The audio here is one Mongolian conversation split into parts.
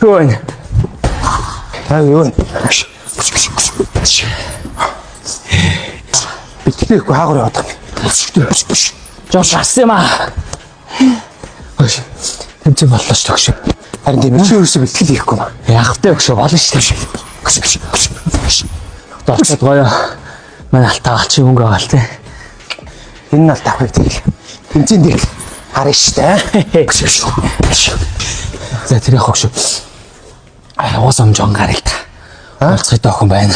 Юу вэ? Юу вэ? Битлээхгүй хаагур яваад байгаа. Жош асан юм аа. Тэмцэн боллоо ч төгш. Харин тийм чи ерөөсөө бэлтгэл хийхгүй маа. Яг тэ өгшөө болно шүү дээ. Доосод гоё. Манай алтаа алчи өнгө аваал тэ. Энэ нь алтаа авах тэгэл. Тэмцэн дээр харна шүү дээ. За тэр яг өгшөө. Уус амжон гарыг та. Олцгой доохон байна.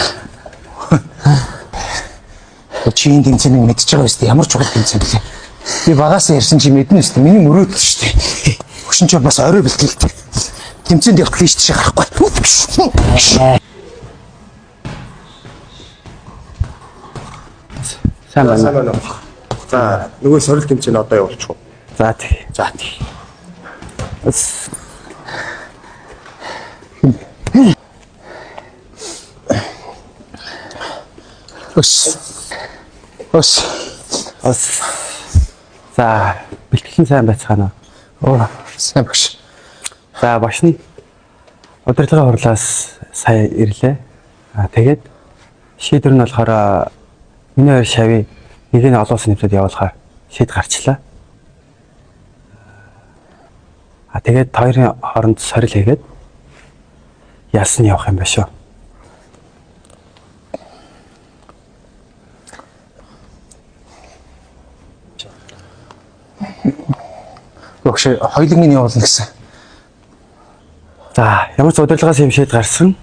Чи энэ тэмцээнийг мэдчихэж байгаа үстэй ямар чухал тэмцээн гэлээ. Би багасаа ярьсан чи мэднэ үстэй. Миний мөрөөдөл шүү дээ. Хөшин ч бас орой бэлтгэлтэй. Тэмцээнд явах лист шиг гарахгүй. Сайн байна. За, нөгөө сорил тэмцээн одоо явуулчих уу? За тий. За тий. Ос. За, бэлтгэл сайн байцгаана уу? Оо, сайн багш. За, багш нь удирдлагын хурлаас сая ирлээ. Тэгээд шийдвэр нь болохоор миний хоёр шавь нэг нь олон улсын нэмтэд явуулахаар шийд гарчлаа. Тэгээд хоёрын хооронд сорил хийгээд ялсан явах юм байна шүү. Багш хоёуланг нь явуулна гэсэн. За, ямар ч удирдлагаас юм шийд гарсан.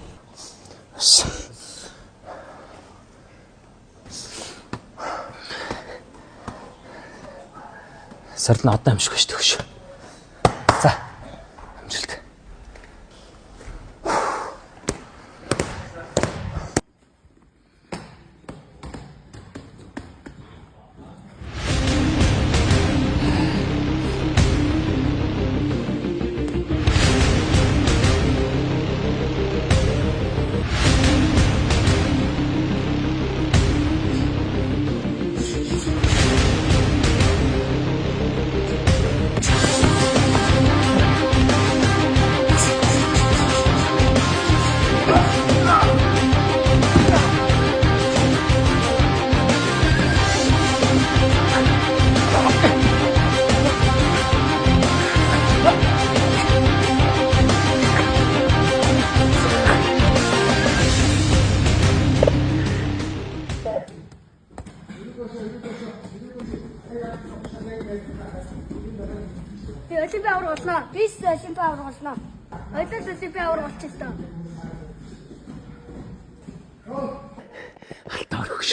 Сорил нь одоо амжих шүү дээ. За, амжилт. Олимпиад аврагуулна. Бис олимпиад аврагуулна. Ойлол олимпиад аврагуулчихлаа. Алтаа өргөш.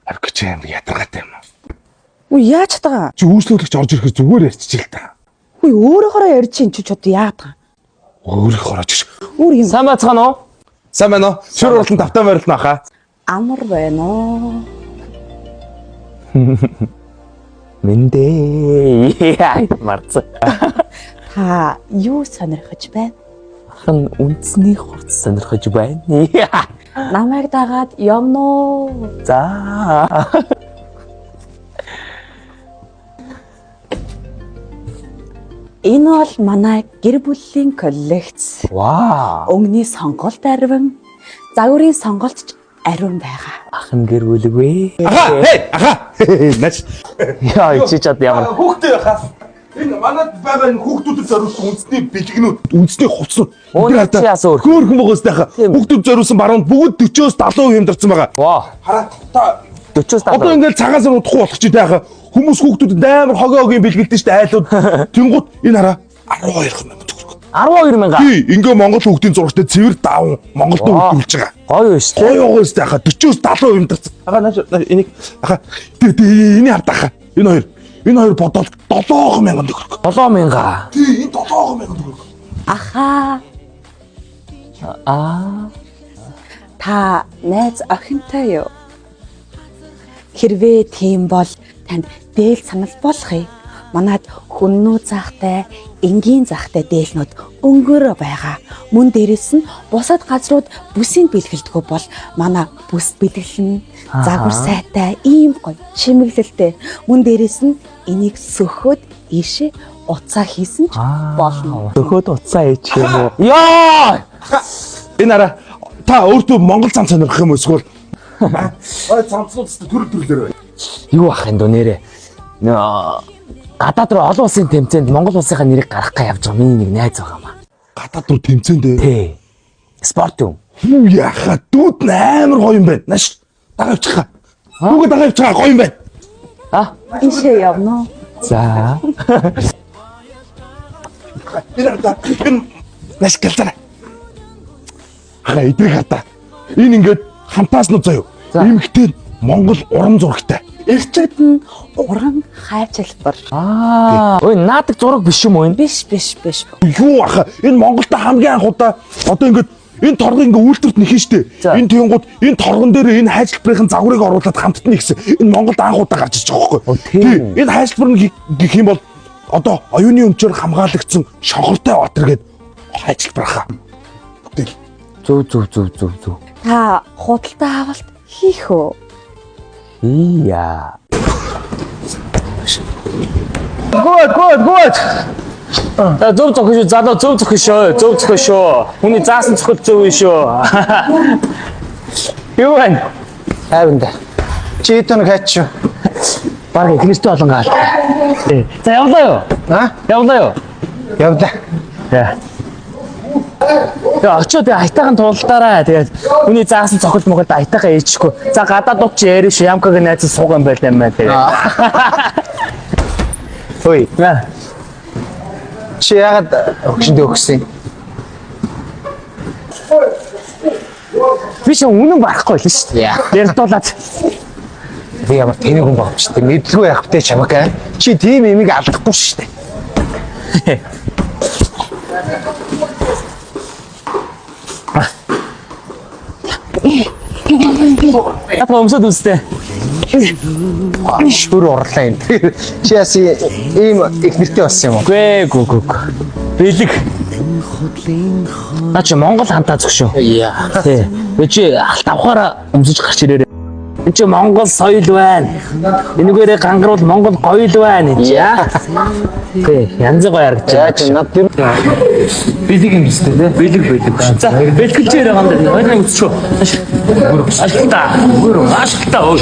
Аргач юм ядаргатай юм. Үгүй яаж чадгаа? Чи үйлчлүүлэгч орж ирэхээр зүгээр ярьчих л та. Үгүй өөрөөхөө ярьж чинь чи чод яагаад га? Өөрөөхөө орж иш. Өөр юм. Сайн бацгаана уу? Сайн байна уу? Шүр уралдан тавтан байрлана хаа. Амар байна уу? Мэндээ. Яа, марц. Та юу сонирхож байна? Хан үндэсний хурц сонирхож байна. Намайг дагаад явна уу? За. Энэ бол манай гэр бүлийн коллекц. Вау. Өнгөний сонголт ариун, загварын сонголт ариун байгаа. Ахын гэр бүлгүй. Аха. Наач. Яа, чи чад ямар. Хүүхдээ хаа. Энэ манад байгаа энэ хүүхдүүдэд зориулсан үндэсний бэлгэнүүд, үндэсний хувцсууд. Чи яасан өөр. Хөөрхөн байгаас тайха. Хүүхдүүд зориулсан баруунд бүгд 40-70% хямдарсан байгаа. Вау. Хараа та 40-70. одоо ингээл цагаан сар удахгүй болох чи тайха. Хүмүүс хүүхдүүдэд амар хогоогийн бэлгэлдэж штэ айлууд. Тэнгууд энэ хараа 12,000 төгрөг. 12,000. Тий, ингээ Монгол хүүхдийн зурагтай цэвэр даав Монголд үлдүүлж байгаа. Гоё шүү. Гоё гоёс тайха 40-70% хямдарсан. Ага наач энийг аха энийг хардаа. Энэ хоёр бодол 7,000 төгрөг. 7,000. Тий, энэ 7,000 төгрөг. Аха. Та найз охинтой юу? Хэрвээ тийм бол танд дээл санал болгоё. Манад хүннүү захтай, энгийн захтай дээлнүүд өнгөөрөө байгаа. Мөн дээрэс нь бусад газрууд бүсийг бэлгэлдэггүй бол манай бүс бэлгэлнэ. Загвар сайтай, ийм гоё, чимэглэлтэй. Мөн дээрэс нь энийг сөхөөд ийшээ уцаа хийсэн ч болно. Сөхөөд уцаа хийчих юм уу? Яа! Энэ араа та өөртөө Монгол цам сонирхох юм эсвэл ой цамцлууд төрөл төрлөөр бай. Юу ах энэ дөө нэрээ. Гадаад руу олон улсын тэмцээнд Монгол улсынхаа нэрийг гаргах гэж явж байгаа миний нэг найз байгаа маа. Гадаад руу тэмцээндээ. Тий. Спорт юм. Юу яхаа дүүд амар гоё юм байна. Наш дагаавчихаа. Нүгэ дагаавчихаа гоё юм байна. Ийшээ явна уу? За. Наш гэлцээрэй. Хаа идрэг хата. Энэ ингээд хамтаас нь заяа. Эмхтэй Монгол уран зурагтай. Эрчүүд нь уран хайчилбар. Ой наадаг зураг биш юм уу энэ? Биш. Юу аха энэ Монголда хамгийн анх удаа одоо ингээд энэ торгыг ингээ үйлдвэрт нэхин штэ. Энэ тэнгууд энэ торгон дээр энэ хайчилбарын загварыг оруулаад хамтд нь гэсэн. Энэ Монголд анх удаа гарч ирж байгаа байхгүй. Тий. Энэ хайчилбар нь гэх юм бол одоо оюуны өмчөөр хамгаалагдсан шонхортой батар гээд хайчилбар хаа. Зүв. Та худалдаа авалт хийх үү? Ия. Гуд. Та зөв зөвхөн шүү. Залуу зөв зөвхөн шүү. Хүний заасан цохол зөв шүү. Юу вэ? Хайванда. Чи тон хаач. Бараг ихнэртэй болон гаал. За явлаа юу? Явлаа. За. Очоод айтайхан тулдаараа тэгээд хүний заасан цохол могод айтайхан ээчихгүй. За гадаад ут чи яриаш ямкаг найз суугаан байл юм байна тэгээд. Ой. Чи яагаад өгшөндөө өгсөн? Би ч үнэн барахгүй л шүү дээ. Ярдуулаад. Би ямар тэнэг хүн багч тийм мэдлгүй явах те чамаг. Чи тийм эмийг алдахгүй шүү дээ. Апа өмсөд үстэй. Шүр урлаа юм. Чи яс ийм их нэртэй болсон юм уу? Гүг. Бэлэг. Наа чи Монгол хантаа зөв шүү. Яа. Тий. Би чи алт авахаараа өмсөж гарч ирээрээ. Энд чи Монгол соёл байна. Энэгээрээ гангаруул Монгол гоё л байна энэ чи. Тий. Янз гоё харагдаж байна. Яаж над тэр Бэлэг юм шүү дээ. Бэлэг. За бэлгэлж яраа гандаа. Ойрын үсчөө. Ашлаа. Ашлаа.